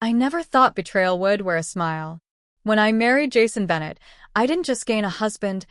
I never thought betrayal would wear a smile. When I married Jason Bennett, I didn't just gain a husband,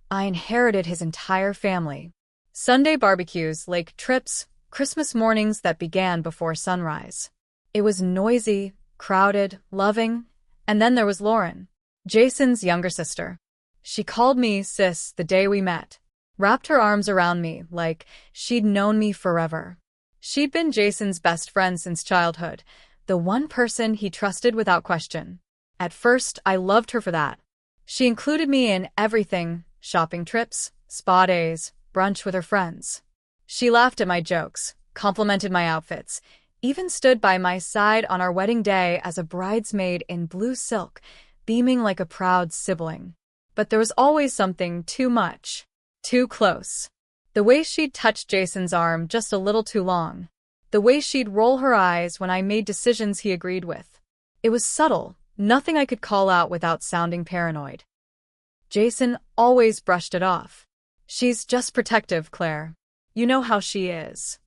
I inherited his entire family. Sunday barbecues, lake trips, Christmas mornings that began before sunrise. It was noisy, crowded, loving, and then there was Lauren, Jason's younger sister. She called me sis the day we met, wrapped her arms around me like she'd known me forever. She'd been Jason's best friend since childhood, the one person he trusted without question. At first, I loved her for that. She included me in everything: shopping trips, spa days, brunch with her friends. She laughed at my jokes, complimented my outfits, even stood by my side on our wedding day as a bridesmaid in blue silk, beaming like a proud sibling. But there was always something too much, too close. The way she'd touch Jason's arm just a little too long. The way she'd roll her eyes when I made decisions he agreed with. It was subtle, nothing I could call out without sounding paranoid. Jason always brushed it off. She's just protective, Claire. You know how she is.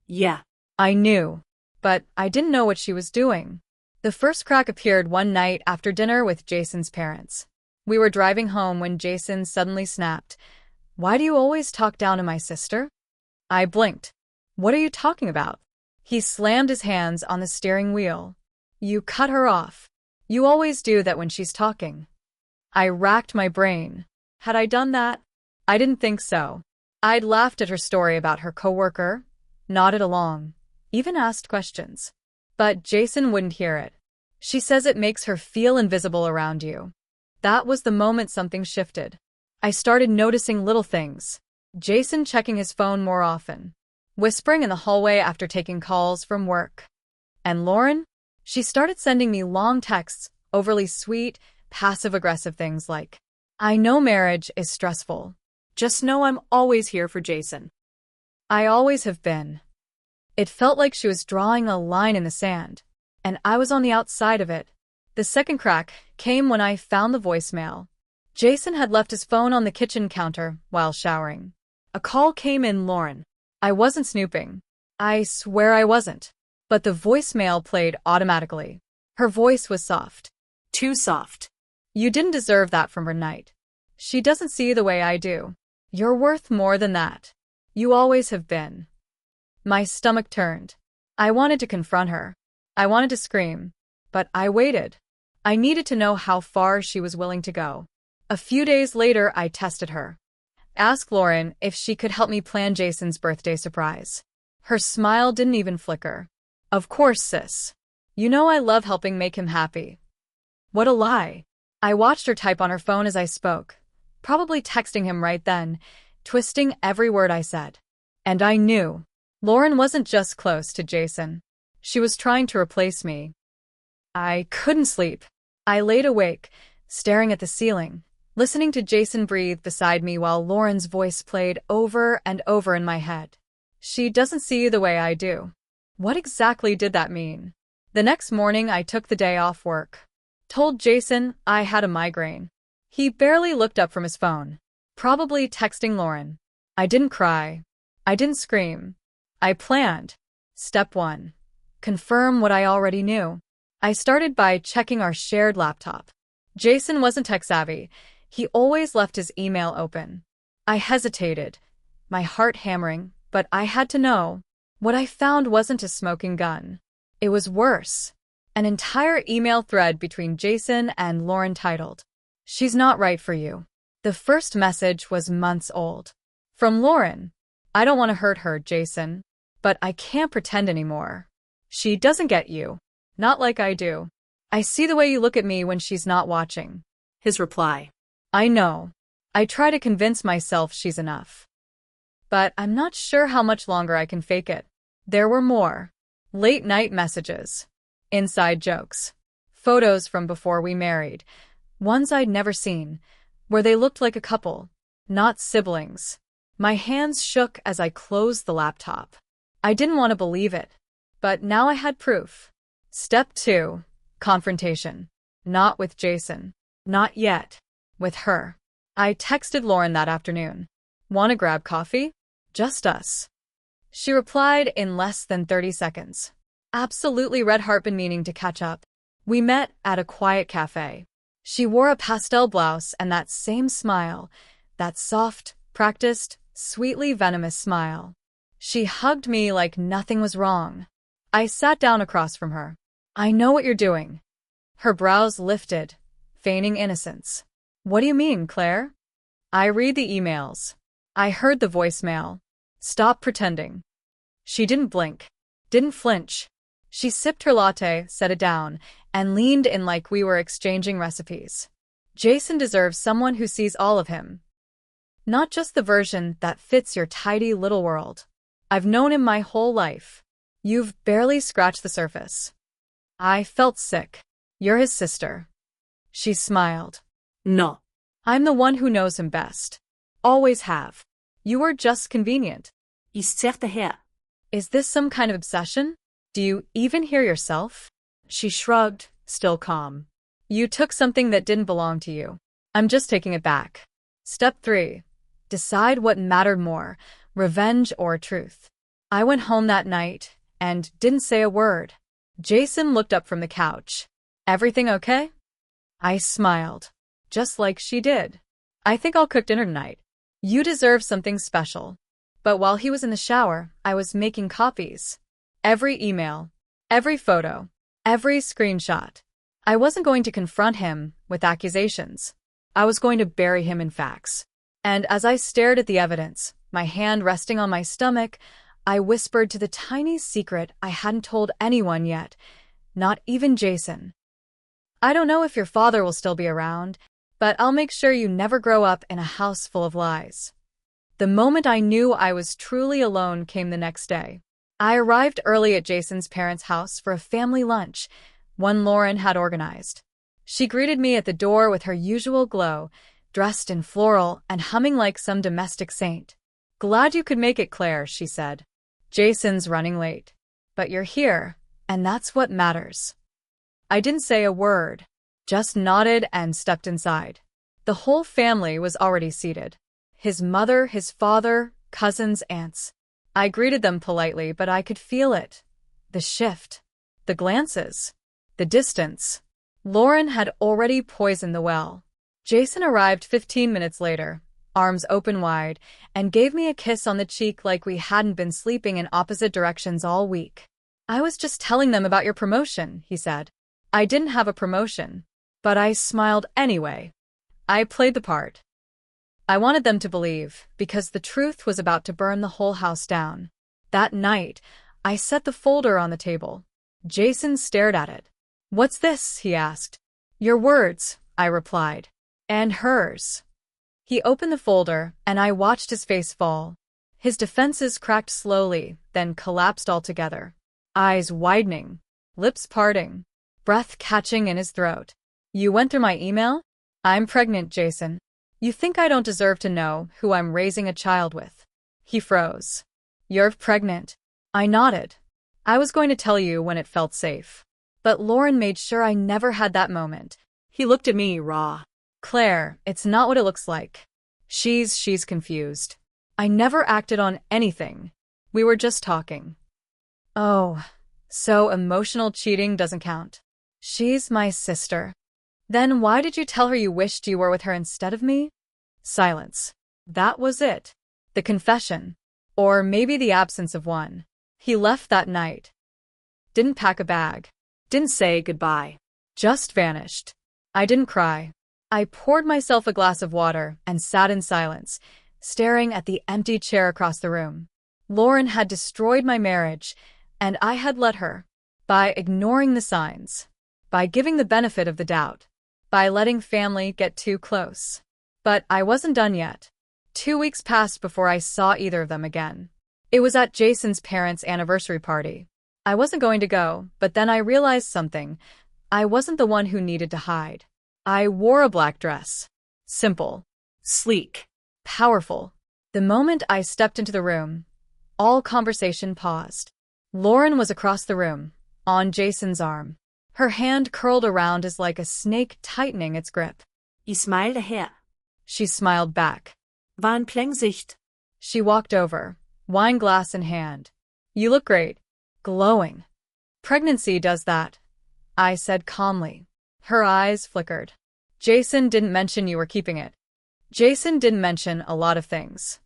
Yeah. I knew, but I didn't know what she was doing. The first crack appeared one night after dinner with Jason's parents. We were driving home when Jason suddenly snapped, "Why do you always talk down to my sister?" I blinked. "What are you talking about?" He slammed his hands on the steering wheel. "You cut her off. You always do that when she's talking." I racked my brain. Had I done that? I didn't think so. I'd laughed at her story about her coworker, nodded along, even asked questions. But Jason wouldn't hear it. "She says it makes her feel invisible around you." That was the moment something shifted. I started noticing little things. Jason checking his phone more often, whispering in the hallway after taking calls from work. And Lauren? She started sending me long texts, overly sweet, passive-aggressive things like, "I know marriage is stressful. Just know I'm always here for Jason." I always have been. It felt like she was drawing a line in the sand, and I was on the outside of it. The second crack came when I found the voicemail. Jason had left his phone on the kitchen counter while showering. A call came in, Lauren. I wasn't snooping. I swear I wasn't. But the voicemail played automatically. Her voice was soft. Too soft. "You didn't deserve that from her night. She doesn't see the way I do. You're worth more than that. You always have been." My stomach turned. I wanted to confront her. I wanted to scream. But I waited. I needed to know how far she was willing to go. A few days later, I tested her. Asked Lauren if she could help me plan Jason's birthday surprise. Her smile didn't even flicker. "Of course, sis. You know I love helping make him happy." What a lie. I watched her type on her phone as I spoke, probably texting him right then, twisting every word I said. And I knew. Lauren wasn't just close to Jason. She was trying to replace me. I couldn't sleep. I laid awake, staring at the ceiling, listening to Jason breathe beside me while Lauren's voice played over and over in my head. "She doesn't see you the way I do." What exactly did that mean? The next morning, I took the day off work. Told Jason I had a migraine. He barely looked up from his phone, probably texting Lauren. I didn't cry. I didn't scream. I planned. Step 1. Confirm what I already knew. I started by checking our shared laptop. Jason wasn't tech-savvy. He always left his email open. I hesitated, my heart hammering, but I had to know. What I found wasn't a smoking gun. It was worse. An entire email thread between Jason and Lauren titled, "She's not right for you." The first message was months old. From Lauren. "I don't want to hurt her, Jason. But I can't pretend anymore. She doesn't get you. Not like I do. I see the way you look at me when she's not watching." His reply. "I know. I try to convince myself she's enough. But I'm not sure how much longer I can fake it." There were more. Late-night messages. Inside jokes. Photos from before we married. Ones I'd never seen, where they looked like a couple, not siblings. My hands shook as I closed the laptop. I didn't want to believe it. But now I had proof. Step 2. Confrontation. Not with Jason. Not yet. With her. I texted Lauren that afternoon. "Want to grab coffee? Just us." She replied in less than 30 seconds. Absolutely red heart been meaning to catch up. We met at a quiet cafe. She wore a pastel blouse and that same smile, that soft, practiced, sweetly venomous smile. She hugged me like nothing was wrong. I sat down across from her. I know what you're doing. Her brows lifted, feigning innocence. What do you mean, Claire? I read the emails. I heard the voicemail. Stop pretending. She didn't blink, didn't flinch. She sipped her latte, set it down, and leaned in like we were exchanging recipes. Jason deserves someone who sees all of him. Not just the version that fits your tidy little world. I've known him my whole life. You've barely scratched the surface. I felt sick. You're his sister. She smiled. No. I'm the one who knows him best. Always have. You were just convenient. Ist sehr daher. Is this some kind of obsession? Do you even hear yourself? She shrugged, still calm. You took something that didn't belong to you. I'm just taking it back. Step 3. Decide what mattered more, revenge or truth. I went home that night and didn't say a word. Jason looked up from the couch. Everything okay? I smiled, just like she did. I think I'll cook dinner tonight. You deserve something special. But while he was in the shower, I was making copies. Every email, every photo, every screenshot. I wasn't going to confront him with accusations. I was going to bury him in facts. And as I stared at the evidence, my hand resting on my stomach, I whispered to the tiny secret I hadn't told anyone yet, not even Jason. I don't know if your father will still be around, but I'll make sure you never grow up in a house full of lies. The moment I knew I was truly alone came the next day. I arrived early at Jason's parents' house for a family lunch, one Lauren had organized. She greeted me at the door with her usual glow, dressed in floral and humming like some domestic saint. Glad you could make it, Claire, she said. Jason's running late. But you're here, and that's what matters. I didn't say a word, just nodded and stepped inside. The whole family was already seated. His mother, his father, cousins, aunts. I greeted them politely, but I could feel it. The shift. The glances. The distance. Lauren had already poisoned the well. Jason arrived 15 minutes later, arms open wide, and gave me a kiss on the cheek like we hadn't been sleeping in opposite directions all week. I was just telling them about your promotion, he said. I didn't have a promotion, but I smiled anyway. I played the part. I wanted them to believe, because the truth was about to burn the whole house down. That night, I set the folder on the table. Jason stared at it. What's this? He asked. Your words, I replied. And hers. He opened the folder, and I watched his face fall. His defenses cracked slowly, then collapsed altogether. Eyes widening, lips parting, breath catching in his throat. You went through my email? I'm pregnant, Jason. You think I don't deserve to know who I'm raising a child with? He froze. You're pregnant. I nodded. I was going to tell you when it felt safe. But Lauren made sure I never had that moment. He looked at me raw. Claire, it's not what it looks like. She's confused. I never acted on anything. We were just talking. Oh, so emotional cheating doesn't count. She's my sister. Then why did you tell her you wished you were with her instead of me? Silence. That was it. The confession. Or maybe the absence of one. He left that night. Didn't pack a bag. Didn't say goodbye. Just vanished. I didn't cry. I poured myself a glass of water and sat in silence, staring at the empty chair across the room. Lauren had destroyed my marriage, and I had let her. By ignoring the signs. By giving the benefit of the doubt. By letting family get too close. But I wasn't done yet. 2 weeks passed before I saw either of them again. It was at Jason's parents' anniversary party. I wasn't going to go, but then I realized something. I wasn't the one who needed to hide. I wore a black dress. Simple. Sleek. Powerful. The moment I stepped into the room, all conversation paused. Lauren was across the room, on Jason's arm. Her hand curled around as like a snake tightening its grip. Ich smile daher. She smiled back. War ein Plengsicht. She walked over, wine glass in hand. You look great. Glowing. Pregnancy does that, I said calmly. Her eyes flickered. Jason didn't mention you were keeping it. Jason didn't mention a lot of things.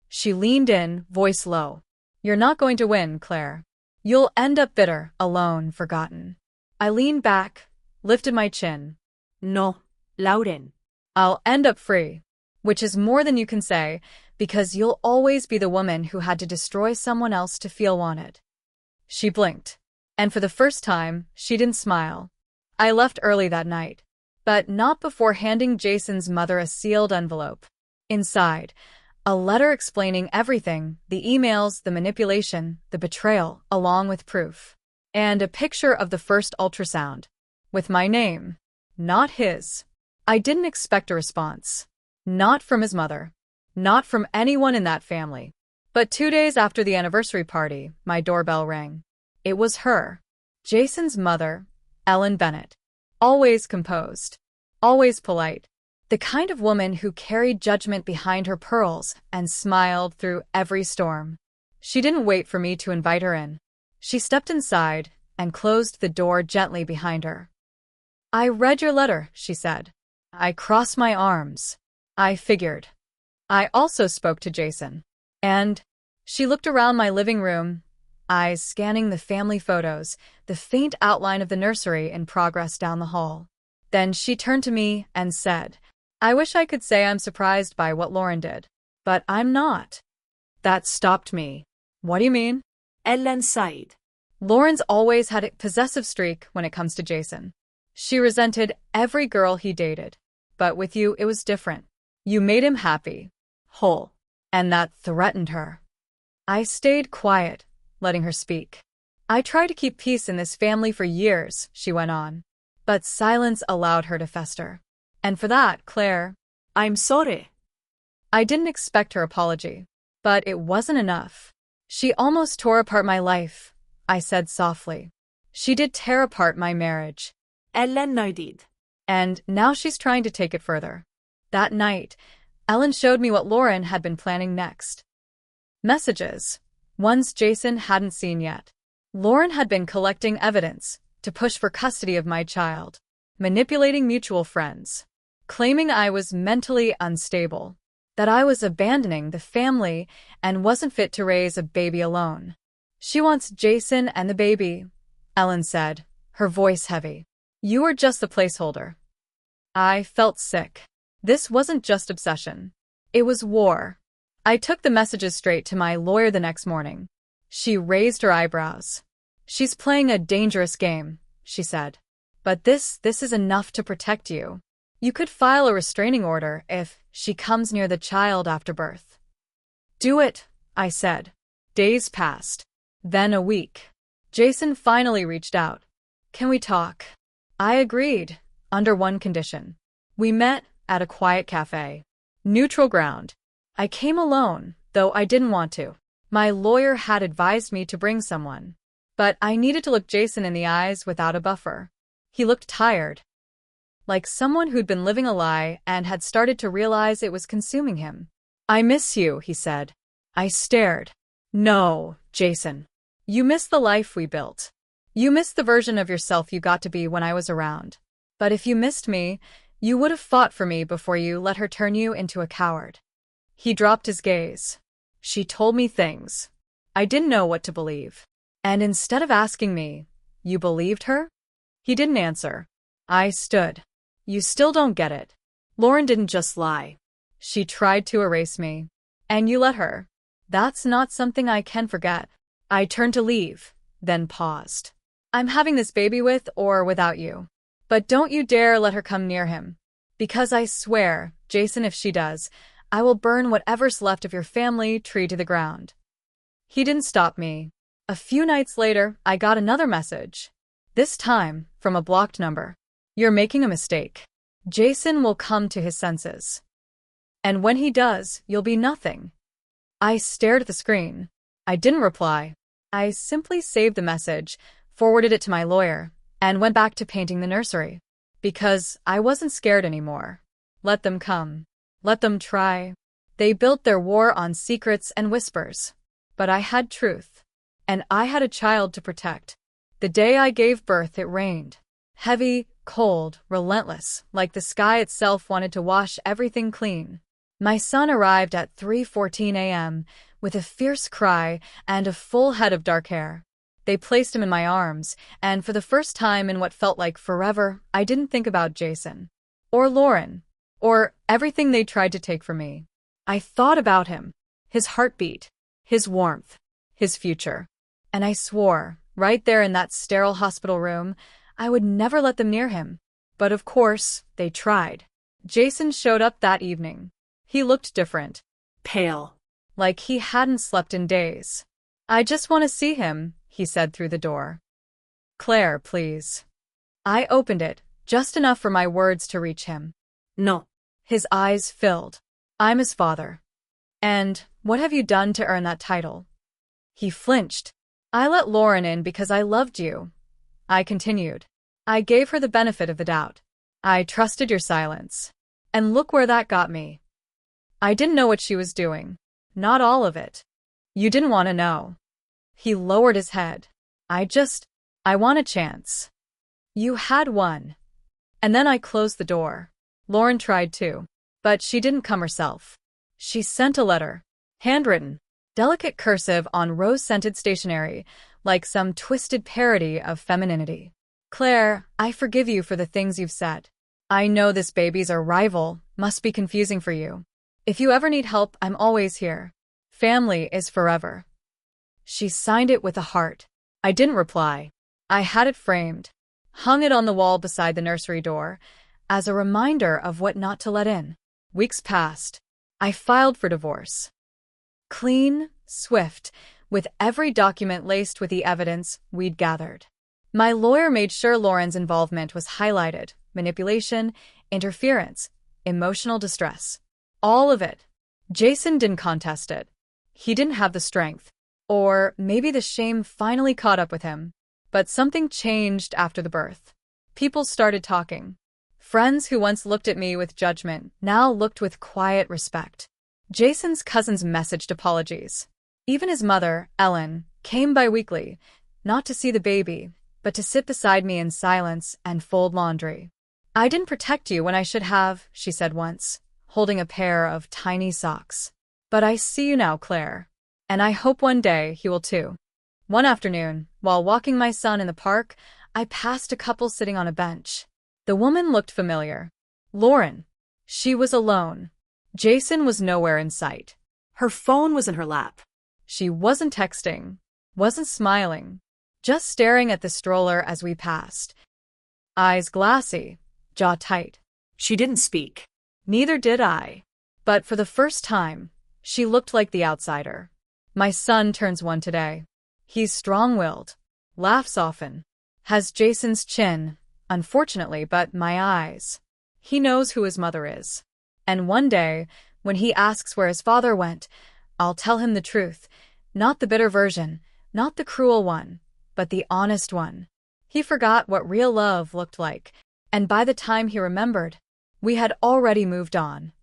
She leaned in, voice low. You're not going to win, Claire. You'll end up bitter, alone, forgotten. I leaned back, lifted my chin. No, Lauren. I'll end up free, which is more than you can say, because you'll always be the woman who had to destroy someone else to feel wanted. She blinked, and for the first time, she didn't smile. I left early that night, but not before handing Jason's mother a sealed envelope. Inside, a letter explaining everything, the emails, the manipulation, the betrayal, along with proof. And a picture of the first ultrasound. With my name. Not his. I didn't expect a response. Not from his mother. Not from anyone in that family. But 2 days after the anniversary party, my doorbell rang. It was her. Jason's mother, Ellen Bennett. Always composed. Always polite. The kind of woman who carried judgment behind her pearls and smiled through every storm. She didn't wait for me to invite her in. She stepped inside and closed the door gently behind her. I read your letter, she said. I crossed my arms. I figured. I also spoke to Jason. And she looked around my living room, eyes scanning the family photos, the faint outline of the nursery in progress down the hall. Then she turned to me and said, I wish I could say I'm surprised by what Lauren did, but I'm not. That stopped me. What do you mean? Ellen sighed. Lauren's always had a possessive streak when it comes to Jason. She resented every girl he dated. But with you, it was different. You made him happy, whole, and that threatened her. I stayed quiet, letting her speak. I tried to keep peace in this family for years, she went on. But silence allowed her to fester. And for that, Claire, I'm sorry. I didn't expect her apology. But it wasn't enough. She almost tore apart my life, I said softly. She did tear apart my marriage. Ellen nodded. And now she's trying to take it further. That night, Ellen showed me what Lauren had been planning next. Messages. Ones Jason hadn't seen yet. Lauren had been collecting evidence to push for custody of my child, manipulating mutual friends, claiming I was mentally unstable, that I was abandoning the family and wasn't fit to raise a baby alone. She wants Jason and the baby, Ellen said, her voice heavy. You were just the placeholder. I felt sick. This wasn't just obsession. It was war. I took the messages straight to my lawyer the next morning. She raised her eyebrows. She's playing a dangerous game, she said. But this is enough to protect you. You could file a restraining order if she comes near the child after birth. Do it, I said. Days passed. Then a week. Jason finally reached out. Can we talk? I agreed, under one condition. We met at a quiet cafe. Neutral ground. I came alone, though I didn't want to. My lawyer had advised me to bring someone. But I needed to look Jason in the eyes without a buffer. He looked tired. Like someone who'd been living a lie and had started to realize it was consuming him. I miss you, he said. I stared. No, Jason. You miss the life we built. You miss the version of yourself you got to be when I was around. But if you missed me, you would have fought for me before you let her turn you into a coward. He dropped his gaze. She told me things. I didn't know what to believe. And instead of asking me, you believed her? He didn't answer. I stood. You still don't get it. Lauren didn't just lie. She tried to erase me. And you let her. That's not something I can forget. I turned to leave, then paused. I'm having this baby with or without you. But don't you dare let her come near him. Because I swear, Jason, if she does, I will burn whatever's left of your family tree to the ground. He didn't stop me. A few nights later, I got another message. This time, from a blocked number. You're making a mistake. Jason will come to his senses. And when he does, you'll be nothing. I stared at the screen. I didn't reply. I simply saved the message, forwarded it to my lawyer, and went back to painting the nursery. Because I wasn't scared anymore. Let them come. Let them try. They built their war on secrets and whispers. But I had truth. And I had a child to protect. The day I gave birth, it rained. Heavy, cold, relentless, like the sky itself wanted to wash everything clean. My son arrived at 3:14 a.m. with a fierce cry and a full head of dark hair. They placed him in my arms, and for the first time in what felt like forever, I didn't think about Jason. Or Lauren. Or everything they tried to take from me. I thought about him. His heartbeat. His warmth. His future. And I swore, right there in that sterile hospital room, I would never let them near him. But of course, they tried. Jason showed up that evening. He looked different. Pale. Like he hadn't slept in days. "I just want to see him," he said through the door. "Claire, please." I opened it, just enough for my words to reach him. No. His eyes filled. "I'm his father. And what have you done to earn that title?" He flinched. "I let Lauren in because I loved you," I continued. "I gave her the benefit of the doubt. I trusted your silence. And look where that got me. I didn't know what she was doing. Not all of it. You didn't want to know." He lowered his head. I want a chance." "You had one." And then I closed the door. Lauren tried too. But she didn't come herself. She sent a letter. Handwritten. Delicate cursive on rose-scented stationery, like some twisted parody of femininity. "Claire, I forgive you for the things you've said. I know this baby's our rival, must be confusing for you. If you ever need help, I'm always here. Family is forever." She signed it with a heart. I didn't reply. I had it framed. Hung it on the wall beside the nursery door, as a reminder of what not to let in. Weeks passed. I filed for divorce. Clean, swift, with every document laced with the evidence we'd gathered. My lawyer made sure Lauren's involvement was highlighted: manipulation, interference, emotional distress. All of it. Jason didn't contest it. He didn't have the strength. Or maybe the shame finally caught up with him. But something changed after the birth. People started talking. Friends who once looked at me with judgment now looked with quiet respect. Jason's cousins messaged apologies. Even his mother, Ellen, came bi-weekly, not to see the baby, but to sit beside me in silence and fold laundry. "I didn't protect you when I should have," she said once, holding a pair of tiny socks. "But I see you now, Claire. And I hope one day he will too." One afternoon, while walking my son in the park, I passed a couple sitting on a bench. The woman looked familiar. Lauren. She was alone. Jason was nowhere in sight. Her phone was in her lap. She wasn't texting, wasn't smiling, just staring at the stroller as we passed. Eyes glassy, jaw tight. She didn't speak. Neither did I. But for the first time, she looked like the outsider. My son turns 1 today. He's strong-willed, laughs often, has Jason's chin, unfortunately, but my eyes. He knows who his mother is. And one day, when he asks where his father went, I'll tell him the truth. Not the bitter version, not the cruel one, but the honest one. He forgot what real love looked like, and by the time he remembered, we had already moved on.